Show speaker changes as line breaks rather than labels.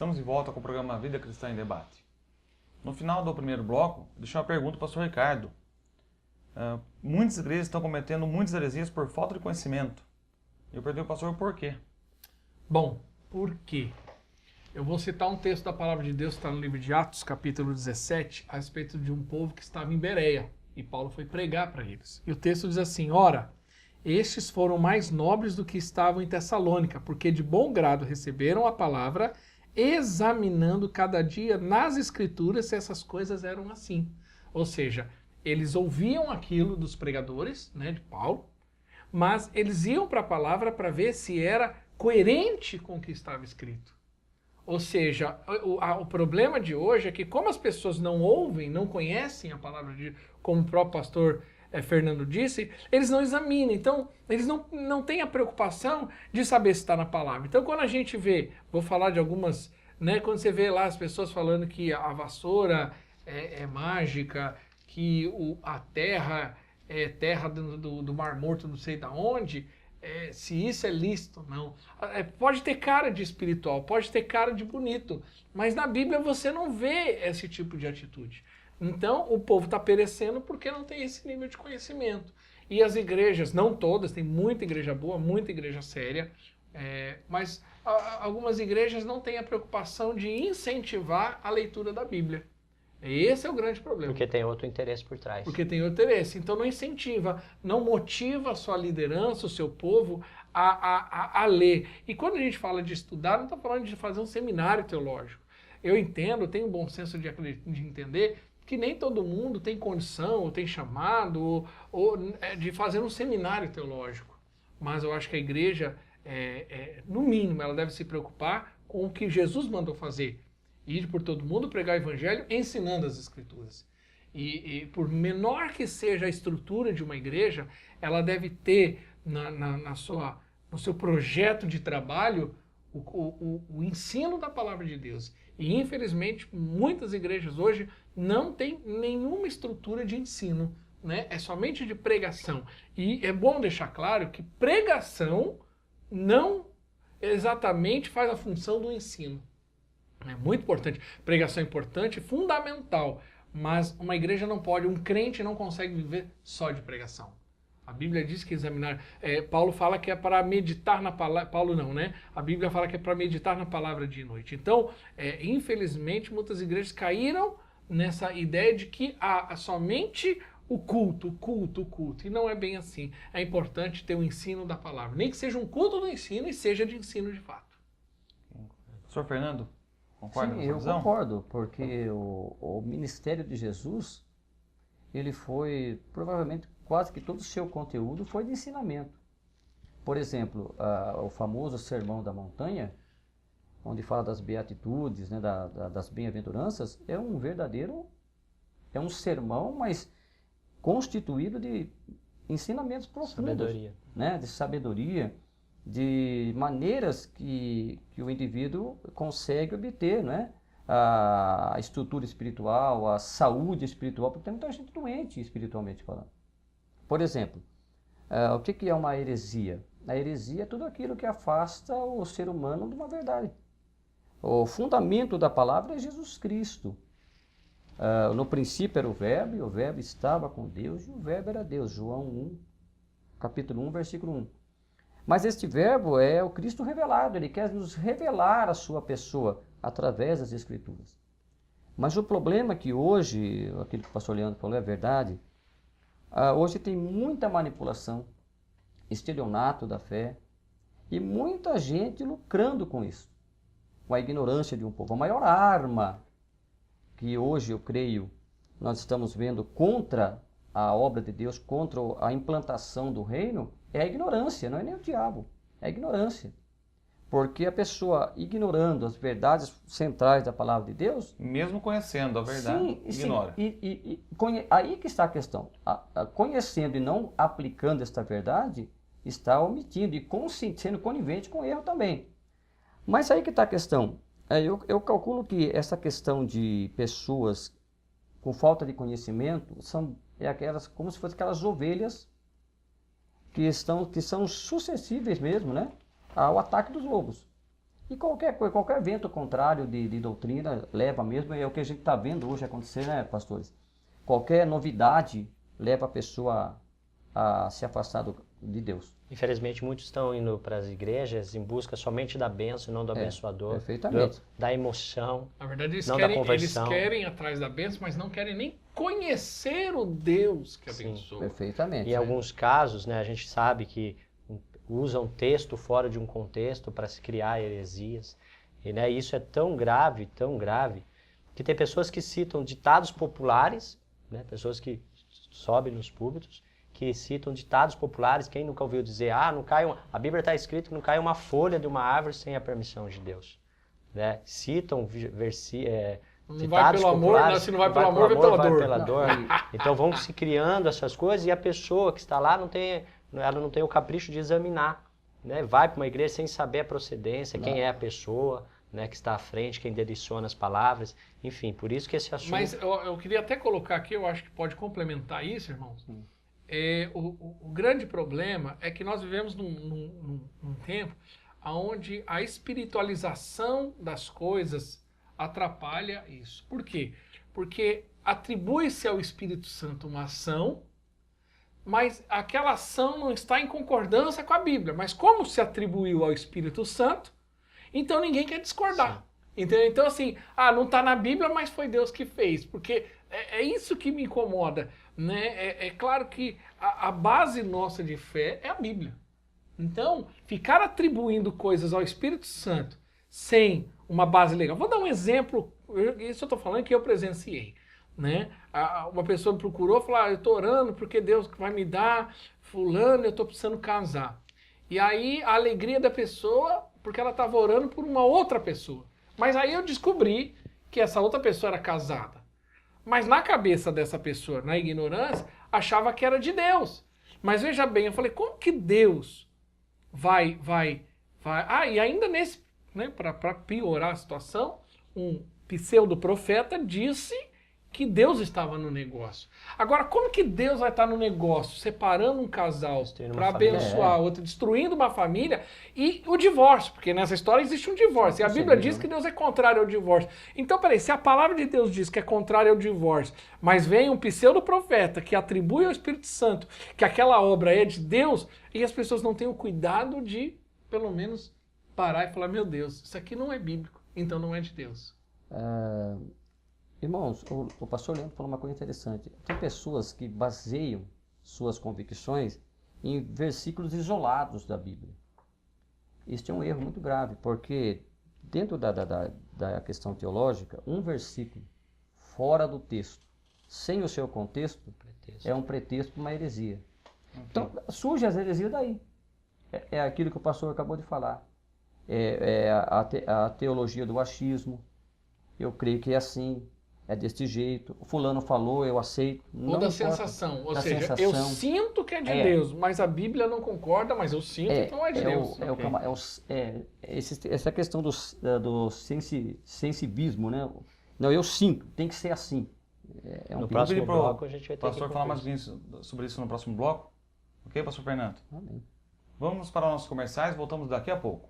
Estamos de volta com o programa Vida Cristã em Debate. No final do primeiro bloco, deixei uma pergunta para o pastor Ricardo. Muitas igrejas estão cometendo muitas heresias por falta de conhecimento. Eu perguntei ao pastor por quê.
Bom, por quê? Eu vou citar um texto da Palavra de Deus que está no livro de Atos, capítulo 17, a respeito de um povo que estava em Bereia. E Paulo foi pregar para eles. E o texto diz assim: ora, estes foram mais nobres do que estavam em Tessalônica, porque de bom grado receberam a palavra, examinando cada dia nas Escrituras se essas coisas eram assim. Ou seja, eles ouviam aquilo dos pregadores, né, de Paulo, mas eles iam para a palavra para ver se era coerente com o que estava escrito. Ou seja, o problema de hoje é que como as pessoas não ouvem, não conhecem a palavra de Deus, como o próprio pastor Fernando disse, eles não examinam. Então, eles não têm a preocupação de saber se está na palavra. Então, quando a gente vê, vou falar de algumas, né, quando você vê lá as pessoas falando que a vassoura é mágica, que a terra é terra do Mar Morto, não sei de onde, se isso é lícito, não. Pode ter cara de espiritual, pode ter cara de bonito, mas na Bíblia você não vê esse tipo de atitude. Então, o povo está perecendo porque não tem esse nível de conhecimento. E as igrejas, não todas, tem muita igreja boa, muita igreja séria, mas algumas igrejas não têm a preocupação de incentivar a leitura da Bíblia. Esse é o grande problema.
Porque tem outro interesse por trás.
Porque tem outro interesse. Então não incentiva, não motiva a sua liderança, o seu povo a ler. E quando a gente fala de estudar, não está falando de fazer um seminário teológico. Eu entendo, tenho um bom senso de entender que nem todo mundo tem condição, ou tem chamado, ou de fazer um seminário teológico. Mas eu acho que a igreja, no mínimo, ela deve se preocupar com o que Jesus mandou fazer. Ir por todo mundo, pregar o evangelho, ensinando as escrituras. E por menor que seja a estrutura de uma igreja, ela deve ter no seu projeto de trabalho o ensino da palavra de Deus. E infelizmente muitas igrejas hoje não têm nenhuma estrutura de ensino, né? É somente de pregação. E é bom deixar claro que pregação não exatamente faz a função do ensino. É muito importante. Pregação é importante, fundamental. Mas uma igreja não pode, um crente não consegue viver só de pregação. A Bíblia diz que examinar... Paulo fala que é para meditar na palavra... Paulo não, né? A Bíblia fala que é para meditar na palavra dia e noite. Então, infelizmente, muitas igrejas caíram nessa ideia de que há somente o culto. E não é bem assim. É importante ter o ensino da palavra. Nem que seja um culto do ensino e seja de ensino de fato.
Pastor Fernando? Concorda com
Sim,
essa
eu
visão?
concordo, porque o ministério de Jesus, ele foi, provavelmente, quase que todo o seu conteúdo foi de ensinamento. Por exemplo, o famoso Sermão da Montanha, onde fala das beatitudes, né, das bem-aventuranças, é um sermão, mas constituído de ensinamentos profundos.
Sabedoria.
Né, de sabedoria, de maneiras que o indivíduo consegue obter, né? A estrutura espiritual, a saúde espiritual, porque tem muita gente doente espiritualmente falando. Por exemplo, o que é uma heresia? A heresia é tudo aquilo que afasta o ser humano de uma verdade. O fundamento da palavra é Jesus Cristo. No princípio era o Verbo, e o Verbo estava com Deus, e o Verbo era Deus. João 1, capítulo 1, versículo 1. Mas este verbo é o Cristo revelado, ele quer nos revelar a sua pessoa através das Escrituras. Mas o problema é que hoje, aquilo que o pastor Leandro falou é verdade, hoje tem muita manipulação, estelionato da fé e muita gente lucrando com isso, com a ignorância de um povo. A maior arma que hoje eu creio nós estamos vendo contra a obra de Deus, contra a implantação do reino, é a ignorância, não é nem o diabo, é a ignorância. Porque a pessoa ignorando as verdades centrais da palavra de Deus...
Mesmo conhecendo a verdade, ignora.
Aí que está a questão. Conhecendo e não aplicando esta verdade, está omitindo e sendo conivente com o erro também. Mas aí que está a questão. Eu calculo que essa questão de pessoas com falta de conhecimento aquelas, como se fossem aquelas ovelhas que são suscetíveis mesmo, né, ao ataque dos lobos. E qualquer coisa, qualquer vento contrário de doutrina leva mesmo, é o que a gente está vendo hoje acontecer, né, pastores? Qualquer novidade leva a pessoa a se afastar de Deus.
Infelizmente, muitos estão indo para as igrejas em busca somente da bênção e não do abençoador,
perfeitamente.
da emoção,
Na verdade,
não da conversão.
eles querem atrás da bênção, mas não querem nem conhecer o Deus que
Sim.
abençoa.
Perfeitamente.
Em alguns casos, né, a gente sabe que usam texto fora de um contexto para se criar heresias. E né, isso é tão grave, que tem pessoas que citam ditados populares, né, pessoas que sobem nos púlpitos, que citam ditados populares. Quem nunca ouviu dizer, não cai a Bíblia está escrito que não cai uma folha de uma árvore sem a permissão de Deus. Né? Citam
Não vai pelo amor, se não vai pelo amor, vai pela dor.
Então vão se criando essas coisas e a pessoa que está lá ela não tem o capricho de examinar. Né? Vai para uma igreja sem saber a procedência, quem é a pessoa, né, que está à frente, quem direciona as palavras. Enfim, por isso que esse assunto...
Mas eu queria até colocar aqui, eu acho que pode complementar isso, irmãos. O grande problema é que nós vivemos num tempo onde a espiritualização das coisas atrapalha isso. Por quê? Porque atribui-se ao Espírito Santo uma ação, mas aquela ação não está em concordância com a Bíblia. Mas como se atribuiu ao Espírito Santo, então ninguém quer discordar. Entendeu? Então assim, não está na Bíblia, mas foi Deus que fez. Porque é isso que me incomoda. Né? É claro que a base nossa de fé é a Bíblia. Então, ficar atribuindo coisas ao Espírito Santo sem uma base legal. Vou dar um exemplo, isso eu estou falando que eu presenciei. Né? Uma pessoa me procurou e falou, eu estou orando porque Deus vai me dar fulano, eu estou precisando casar. E aí a alegria da pessoa, porque ela estava orando por uma outra pessoa. Mas aí eu descobri que essa outra pessoa era casada. Mas na cabeça dessa pessoa, na ignorância, achava que era de Deus. Mas veja bem, eu falei, como que Deus vai... e ainda nesse, né, para piorar a situação, um pseudo-profeta disse que Deus estava no negócio. Agora, como que Deus vai estar no negócio, separando um casal para abençoar outro, destruindo uma família e o divórcio? Porque nessa história existe um divórcio. E a Bíblia diz que Deus é contrário ao divórcio. Então, peraí, se a palavra de Deus diz que é contrário ao divórcio, mas vem um pseudo-profeta que atribui ao Espírito Santo que aquela obra é de Deus, e as pessoas não têm o cuidado de, pelo menos, parar e falar, meu Deus, isso aqui não é bíblico, então não é de Deus.
Irmãos, o pastor Leandro falou uma coisa interessante. Tem pessoas que baseiam suas convicções em versículos isolados da Bíblia. Isso é um erro muito grave, porque dentro da questão teológica, um versículo fora do texto, sem o seu contexto, é um pretexto para uma heresia. Então, surge as heresias daí. É aquilo que o pastor acabou de falar. A teologia do achismo. Eu creio que é assim. É deste jeito, o fulano falou, eu aceito.
Ou da sensação, ou seja, eu sinto que é de Deus, mas a Bíblia não concorda, mas eu sinto que não é de Deus.
Essa questão do sensibismo, né? Não, eu sinto, tem que ser assim.
No próximo bloco a gente vai ter
pastor falar mais sobre isso no próximo bloco. Ok, pastor Fernando?
Amém.
Vamos para os nossos comerciais, voltamos daqui a pouco.